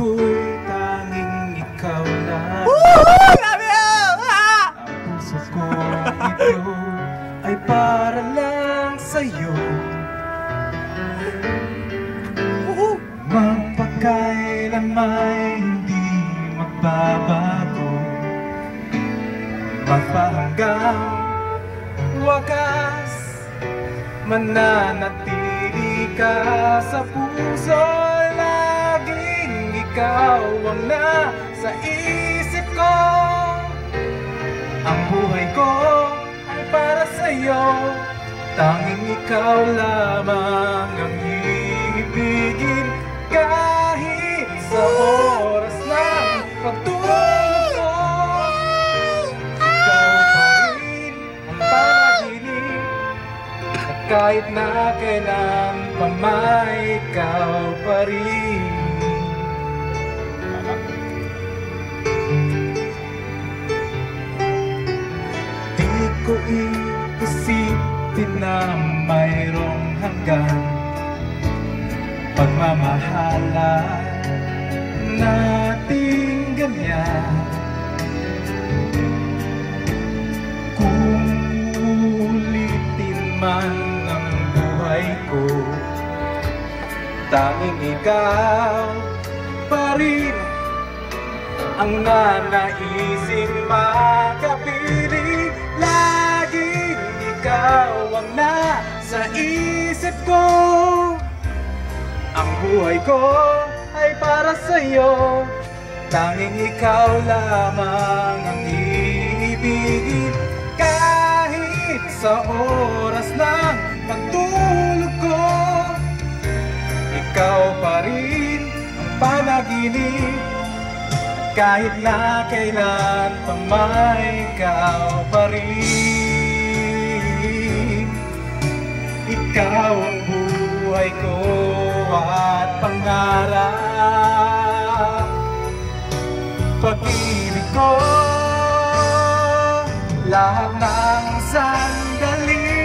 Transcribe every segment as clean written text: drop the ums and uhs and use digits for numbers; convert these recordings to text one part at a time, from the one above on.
ko'y tanging ikaw lang. Ang puso ko ito ay para lang sa'yo. Magpakailanman hindi magbabago, magpahanggang wakas mananatili ka sa puso. Laging ikaw ang nasa isip ko. Ang buhay ko ay para sa'yo, tanging ikaw lamang ang ibigin. Kahit sa oras ng pagtulog ko, ikaw pa rin ang panaginip. At kahit na kailan pa may ikaw pa rin. Di ko iisipin na mayroong hanggan pagmamahalan nating ganyan. Kung ulitin man ang buhay ko, tanging ikaw pa rin ang nanaising makapiling. Laging ikaw ang nasa isip ko. Ang buhay ko ay para sa'yo, tanging ikaw lamang ang iibigin. Kahit sa oras ng pagtulog ko, ikaw pa rin ang panaginip. Kahit na kailan pa may ikaw pa rin. Ikaw ang buhay ko at pangarap, pag-ibig ko, lahat ng sandali.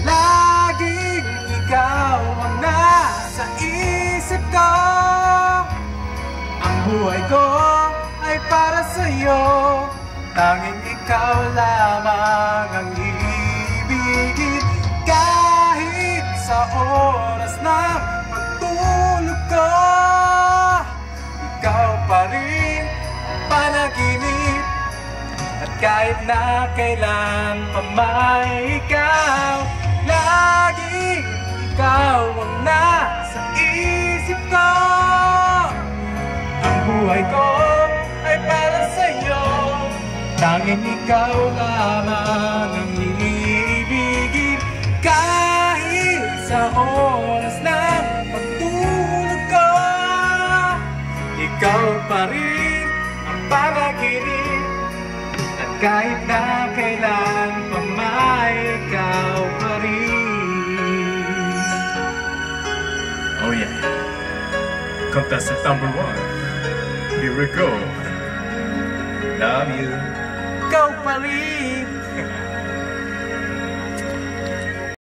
Laging ikaw ang nasa isip ko. Ang buhay ko ay para sa'yo, tanging ikaw lamang ang ibigin. Kahit sa oras ng pagtulog ko, ikaw pa rin ang panaginip. At kahit na kailan pa may ikaw, laging ikaw ang nasa isip ko. Ang buhay ko ay para sa'yo, tanging ikaw lamang ang ibigin. Kahit sa oras ng pagtulog ko, ikaw pa rin ang panaginip. At kahit na kailan pa may ikaw pa rin. Oh yeah, contestant number 1, here we go. Love you. Ikaw pa rin.